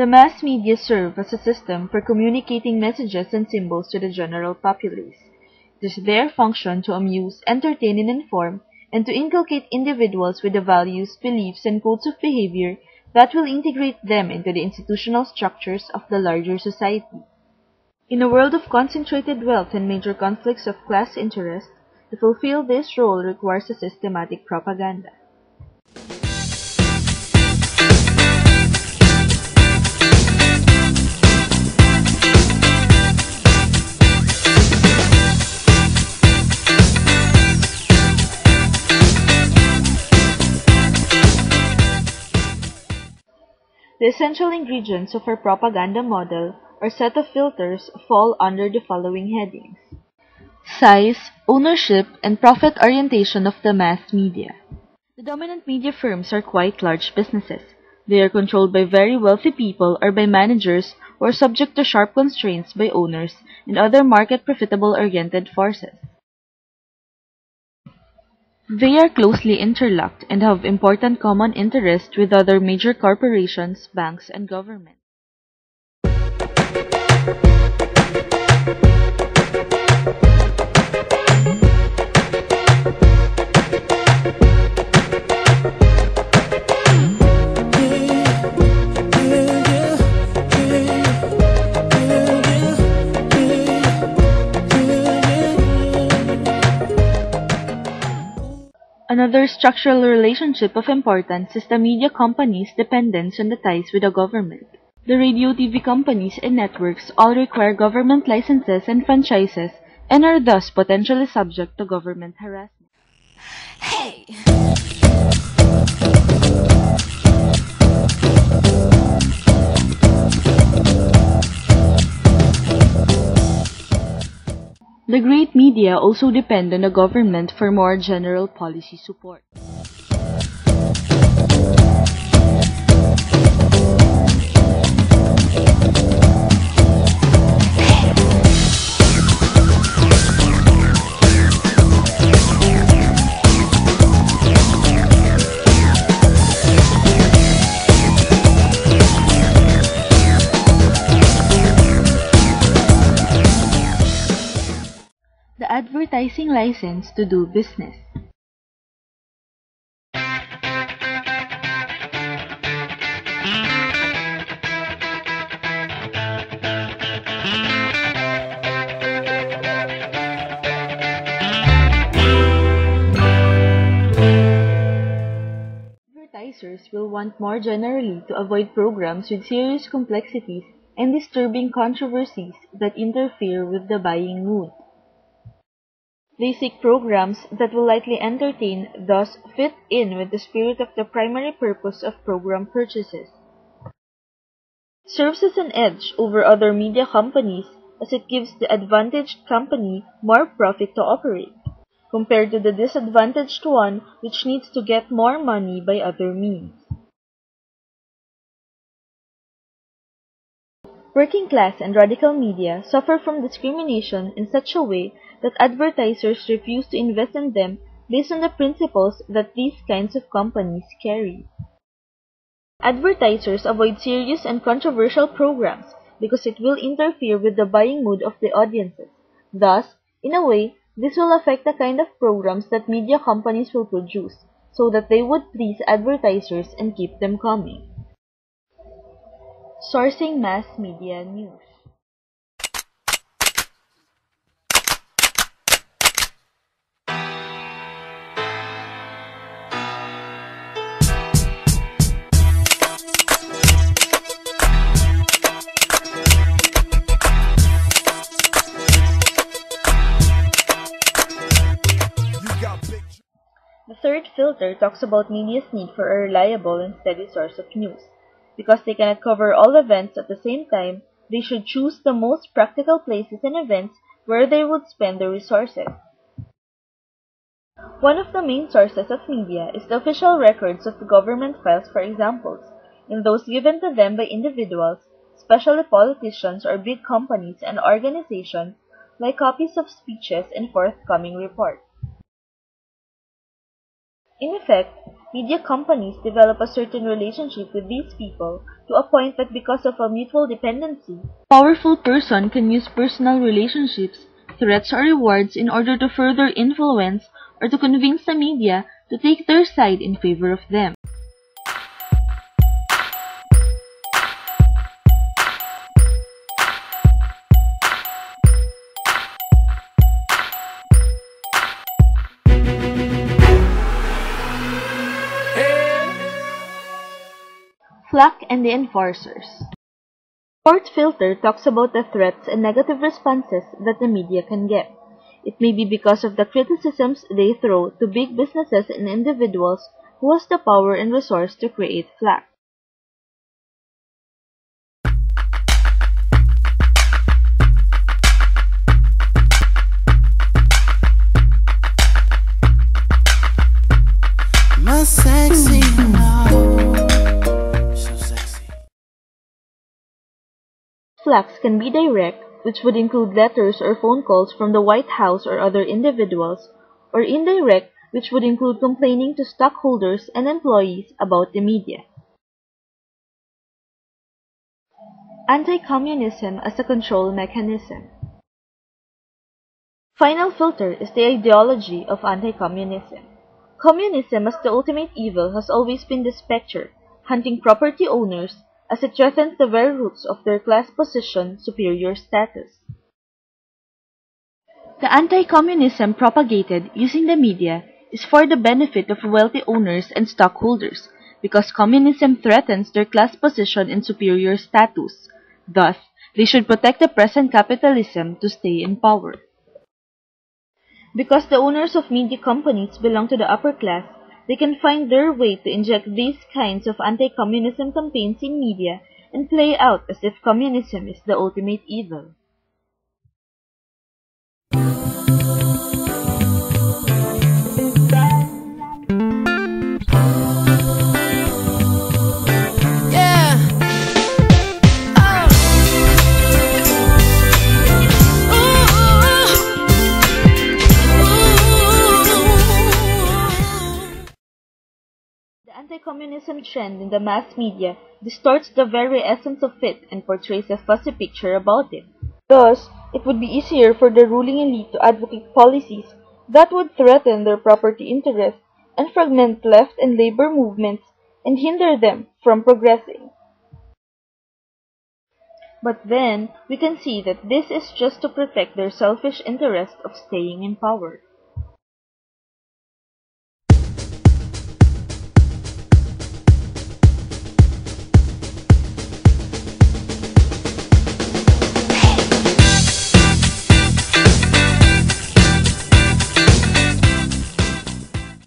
The mass media serve as a system for communicating messages and symbols to the general populace. It is their function to amuse, entertain, and inform, and to inculcate individuals with the values, beliefs, and codes of behavior that will integrate them into the institutional structures of the larger society. In a world of concentrated wealth and major conflicts of class interest, to fulfill this role requires a systematic propaganda. The essential ingredients of our propaganda model or set of filters fall under the following headings: size, ownership, and profit orientation of the mass media. The dominant media firms are quite large businesses. They are controlled by very wealthy people or by managers who are subject to sharp constraints by owners and other market profitable-oriented forces. They are closely interlocked and have important common interests with other major corporations, banks, and government. Another structural relationship of importance is the media companies' dependence on the ties with the government. The radio TV companies and networks all require government licenses and franchises and are thus potentially subject to government harassment. Hey! The great media also depend on the government for more general policy support. The advertising license to do business. Advertisers will want more generally to avoid programs with serious complexities and disturbing controversies that interfere with the buying mood. They seek programs that will lightly entertain, thus fit in with the spirit of the primary purpose of program purchases. It serves as an edge over other media companies as it gives the advantaged company more profit to operate, compared to the disadvantaged one which needs to get more money by other means. Working class and radical media suffer from discrimination in such a way that advertisers refuse to invest in them based on the principles that these kinds of companies carry. Advertisers avoid serious and controversial programs because it will interfere with the buying mood of the audiences. Thus, in a way, this will affect the kind of programs that media companies will produce, so that they would please advertisers and keep them coming. Sourcing mass media news. The third filter talks about media's need for a reliable and steady source of news. Because they cannot cover all events at the same time, they should choose the most practical places and events where they would spend their resources. One of the main sources of media is the official records of the government files for examples, and those given to them by individuals, especially politicians or big companies and organizations, like copies of speeches and forthcoming reports. In effect, Media companies develop a certain relationship with these people to a point that because of a mutual dependency, a powerful person can use personal relationships, threats or rewards in order to further influence or to convince the media to take their side in favor of them. Flack and the Enforcers. Fourth filter talks about the threats and negative responses that the media can get. It may be because of the criticisms they throw to big businesses and individuals who has the power and resource to create flack. My sexy love. Flacks can be direct, which would include letters or phone calls from the White House or other individuals, or indirect, which would include complaining to stockholders and employees about the media. Anti-communism as a control mechanism. Final filter is the ideology of anti-communism. Communism as the ultimate evil has always been the specter, hunting property owners, as it threatens the very roots of their class position, superior status. The anti-communism propagated using the media is for the benefit of wealthy owners and stockholders, because communism threatens their class position and superior status. Thus, they should protect the present capitalism to stay in power. Because the owners of media companies belong to the upper class, they can find their way to inject these kinds of anti-communism campaigns in media and play out as if communism is the ultimate evil. The anti-communism trend in the mass media distorts the very essence of it and portrays a fuzzy picture about it. Thus, it would be easier for the ruling elite to advocate policies that would threaten their property interests and fragment left and labor movements and hinder them from progressing. But then, we can see that this is just to protect their selfish interest of staying in power.